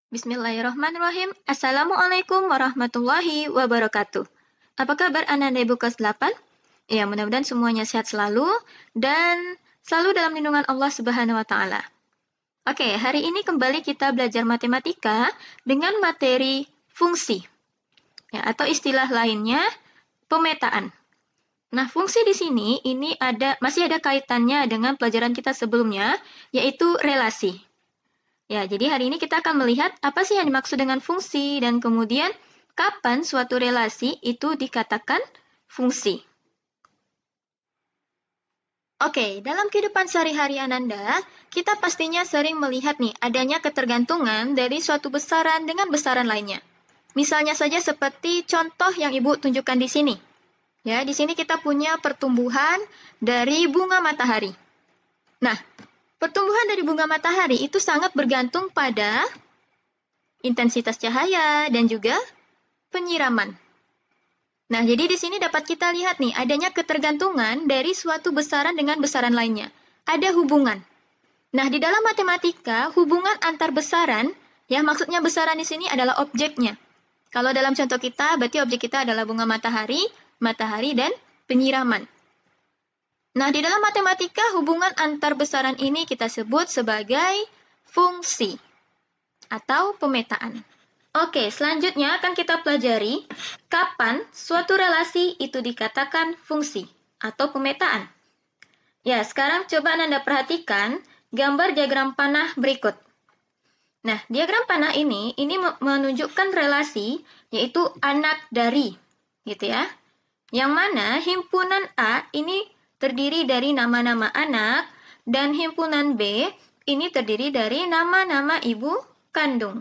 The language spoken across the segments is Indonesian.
Bismillahirrahmanirrahim. Assalamualaikum warahmatullahi wabarakatuh. Apa kabar anak-anak ibu kelas 8? Ya, mudah-mudahan semuanya sehat selalu dan selalu dalam lindungan Allah Subhanahu wa Ta'ala. Oke, hari ini kembali kita belajar matematika dengan materi fungsi, ya, atau istilah lainnya pemetaan. Nah, fungsi di sini ini masih ada kaitannya dengan pelajaran kita sebelumnya, yaitu relasi. Ya, jadi hari ini kita akan melihat apa sih yang dimaksud dengan fungsi dan kemudian kapan suatu relasi itu dikatakan fungsi. Oke, dalam kehidupan sehari-hari Ananda, kita pastinya sering melihat nih adanya ketergantungan dari suatu besaran dengan besaran lainnya. Misalnya saja seperti contoh yang Ibu tunjukkan di sini. Ya, di sini kita punya pertumbuhan dari bunga matahari. Nah, pertumbuhan dari bunga matahari itu sangat bergantung pada intensitas cahaya dan juga penyiraman. Nah, jadi di sini dapat kita lihat nih, adanya ketergantungan dari suatu besaran dengan besaran lainnya. Ada hubungan. Nah, di dalam matematika, hubungan antar besaran, ya maksudnya besaran di sini adalah objeknya. Kalau dalam contoh kita, berarti objek kita adalah bunga matahari, dan penyiraman. Nah, di dalam matematika, hubungan antar besaran ini kita sebut sebagai fungsi atau pemetaan. Oke, selanjutnya akan kita pelajari kapan suatu relasi itu dikatakan fungsi atau pemetaan. Ya, sekarang coba Anda perhatikan gambar diagram panah berikut. Nah, diagram panah ini menunjukkan relasi, yaitu anak dari, gitu ya. Yang mana himpunan A ini terdiri dari nama-nama anak, dan himpunan B ini terdiri dari nama-nama ibu kandung.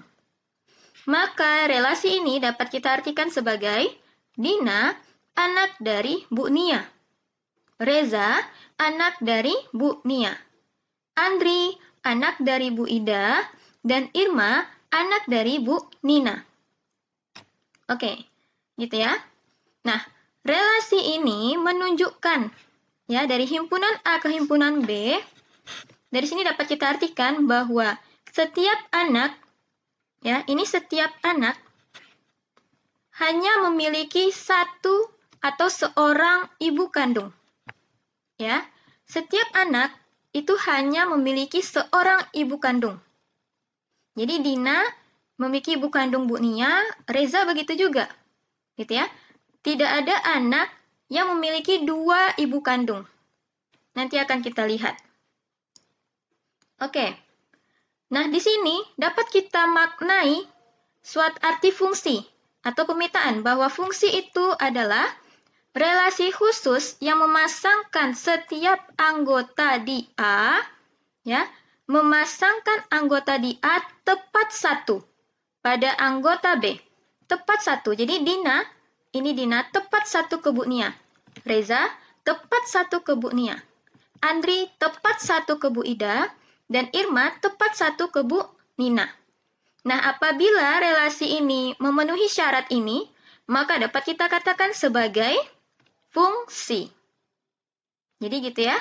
Maka relasi ini dapat kita artikan sebagai Dina, anak dari Bu Nia. Reza, anak dari Bu Nia. Andri, anak dari Bu Ida. Dan Irma, anak dari Bu Nina. Oke, gitu ya. Nah, relasi ini menunjukkan ya dari himpunan A ke himpunan B. Dari sini dapat kita artikan bahwa setiap anak ya, ini setiap anak hanya memiliki satu atau seorang ibu kandung. Ya, setiap anak itu hanya memiliki seorang ibu kandung. Jadi Dina memiliki ibu kandung Bu Nia, Reza begitu juga. Gitu ya. Tidak ada anak yang memiliki dua ibu kandung. Nanti akan kita lihat. Oke. Nah, di sini dapat kita maknai suatu arti fungsi atau pemetaan bahwa fungsi itu adalah relasi khusus yang memasangkan setiap anggota di A, ya, memasangkan anggota di A tepat satu pada anggota B. Tepat satu. Jadi Dina tepat satu ke Bu Nia. Reza tepat satu ke Bu Nia. Andri tepat satu ke Bu Ida. Dan Irma tepat satu ke Bu Nina. Nah, apabila relasi ini memenuhi syarat ini, maka dapat kita katakan sebagai fungsi. Jadi gitu ya.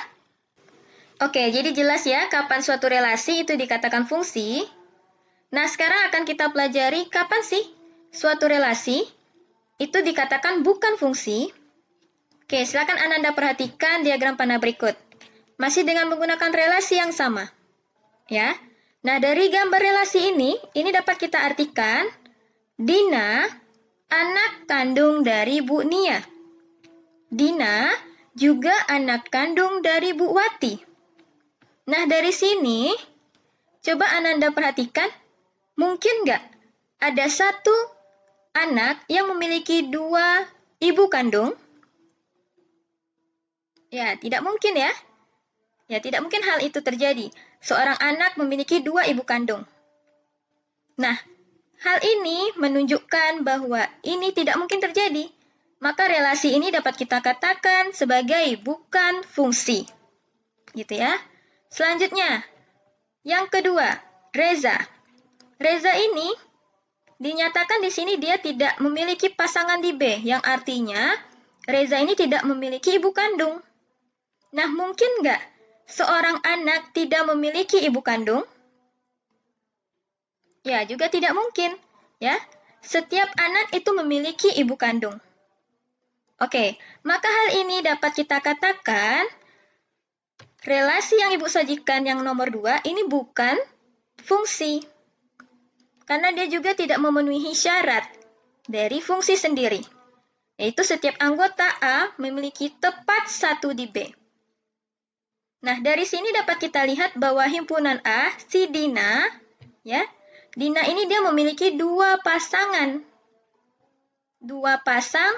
Oke, jadi jelas ya kapan suatu relasi itu dikatakan fungsi. Nah, sekarang akan kita pelajari kapan sih suatu relasi itu dikatakan bukan fungsi. Oke, silakan Ananda perhatikan diagram panah berikut. Masih dengan menggunakan relasi yang sama. Ya. Nah, dari gambar relasi ini dapat kita artikan Dina anak kandung dari Bu Nia. Dina juga anak kandung dari Bu Wati. Nah, dari sini coba Ananda perhatikan, mungkin nggak ada satu anak yang memiliki dua ibu kandung? Ya, tidak mungkin ya. Ya, tidak mungkin hal itu terjadi. Seorang anak memiliki dua ibu kandung. Nah, hal ini menunjukkan bahwa ini tidak mungkin terjadi. Maka relasi ini dapat kita katakan sebagai bukan fungsi. Gitu ya. Selanjutnya, yang kedua, Reza. Reza ini dinyatakan di sini dia tidak memiliki pasangan di B, yang artinya Reza ini tidak memiliki ibu kandung. Nah, mungkin nggak seorang anak tidak memiliki ibu kandung? Ya, juga tidak mungkin. Ya, setiap anak itu memiliki ibu kandung. Oke, maka hal ini dapat kita katakan relasi yang ibu sajikan yang nomor 2 ini bukan fungsi. Karena dia juga tidak memenuhi syarat dari fungsi sendiri. Yaitu setiap anggota A memiliki tepat 1 di B. Nah, dari sini dapat kita lihat bahwa himpunan A, si Dina, ya, Dina ini dia memiliki 2 pasangan. 2 pasang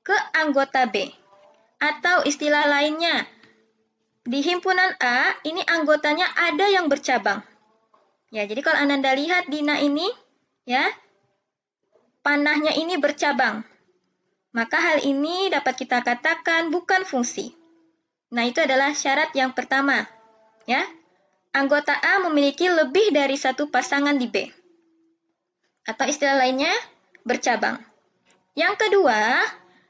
ke anggota B. Atau istilah lainnya, di himpunan A, ini anggotanya ada yang bercabang. Ya, jadi kalau Ananda lihat Dina ini, ya, panahnya ini bercabang. Maka hal ini dapat kita katakan bukan fungsi. Nah, itu adalah syarat yang pertama. Ya, anggota A memiliki lebih dari 1 pasangan di B. Atau istilah lainnya, bercabang. Yang kedua,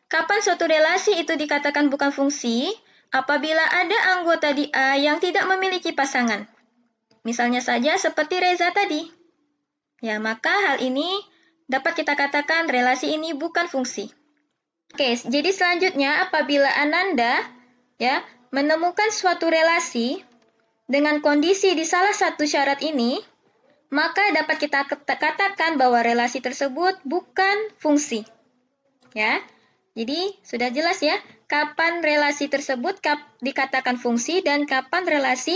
kapan suatu relasi itu dikatakan bukan fungsi? Apabila ada anggota di A yang tidak memiliki pasangan. Misalnya saja seperti Reza tadi. Ya, maka hal ini dapat kita katakan relasi ini bukan fungsi. Oke, jadi selanjutnya apabila Ananda ya menemukan suatu relasi dengan kondisi di salah satu syarat ini, maka dapat kita katakan bahwa relasi tersebut bukan fungsi. Ya. Jadi, sudah jelas ya, kapan relasi tersebut dikatakan fungsi dan kapan relasi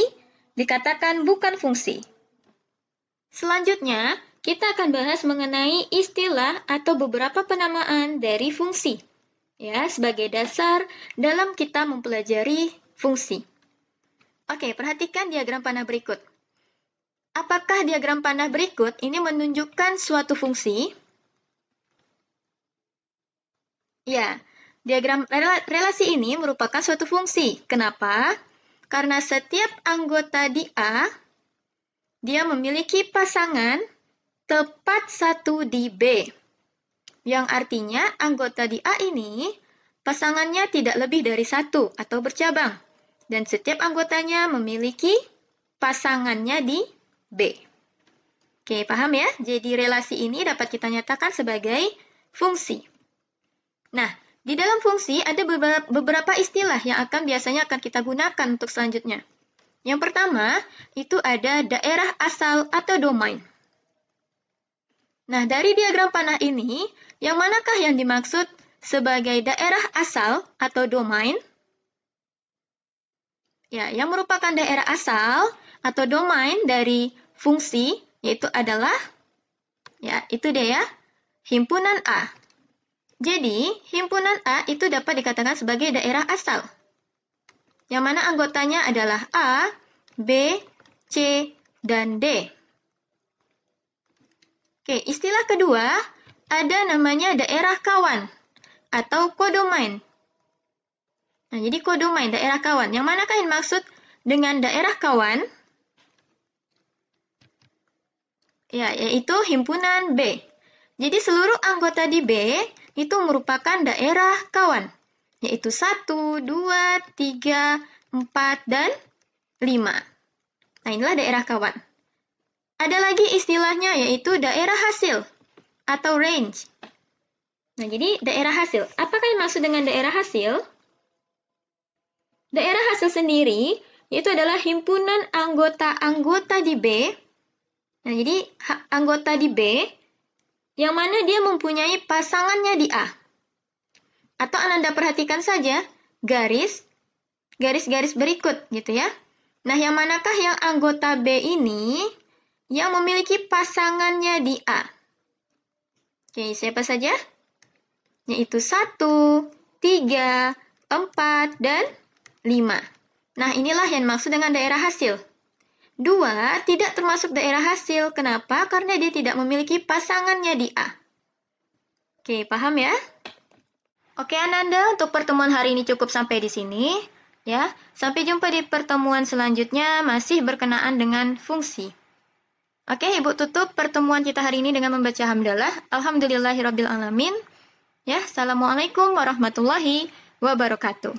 dikatakan bukan fungsi. Selanjutnya, kita akan bahas mengenai istilah atau beberapa penamaan dari fungsi. Ya, sebagai dasar dalam kita mempelajari fungsi. Oke, perhatikan diagram panah berikut. Apakah diagram panah berikut ini menunjukkan suatu fungsi? Ya, diagram relasi ini merupakan suatu fungsi. Kenapa? Karena setiap anggota di A, dia memiliki pasangan tepat 1 di B. Yang artinya anggota di A ini, pasangannya tidak lebih dari 1 atau bercabang. Dan setiap anggotanya memiliki pasangannya di B. Oke, paham ya? Jadi relasi ini dapat kita nyatakan sebagai fungsi. Nah, di dalam fungsi ada beberapa istilah yang biasanya akan kita gunakan untuk selanjutnya. Yang pertama, itu ada daerah asal atau domain. Nah, dari diagram panah ini, yang manakah yang dimaksud sebagai daerah asal atau domain? Ya, yang merupakan daerah asal atau domain dari fungsi, yaitu adalah, ya, itu dia ya, himpunan A. Jadi, himpunan A itu dapat dikatakan sebagai daerah asal, yang mana anggotanya adalah A, B, C, dan D. Oke, istilah kedua, ada namanya daerah kawan, atau kodomain. Nah, jadi kodomain, daerah kawan. Yang manakah yang maksud dengan daerah kawan? Ya, yaitu himpunan B. Jadi, seluruh anggota di B itu merupakan daerah kawan, yaitu 1, 2, 3, 4, dan 5. Nah, inilah daerah kawan. Ada lagi istilahnya, yaitu daerah hasil atau range. Nah, jadi daerah hasil. Apakah yang maksud dengan daerah hasil? Daerah hasil sendiri, itu adalah himpunan anggota-anggota di B. Nah, jadi anggota di B, yang mana dia mempunyai pasangannya di A. Atau Ananda perhatikan saja garis-garis berikut gitu ya. Nah, yang manakah yang anggota B ini yang memiliki pasangannya di A? Oke, siapa saja? Yaitu 1, 3, 4, dan 5. Nah, inilah yang maksud dengan daerah hasil. 2 tidak termasuk daerah hasil. Kenapa? Karena dia tidak memiliki pasangannya di A. Oke, paham ya? Oke, Ananda, untuk pertemuan hari ini cukup sampai di sini. Ya, sampai jumpa di pertemuan selanjutnya masih berkenaan dengan fungsi. Oke, Ibu tutup pertemuan kita hari ini dengan membaca hamdalah. Alhamdulillahirabbil alamin. Ya, assalamualaikum warahmatullahi wabarakatuh.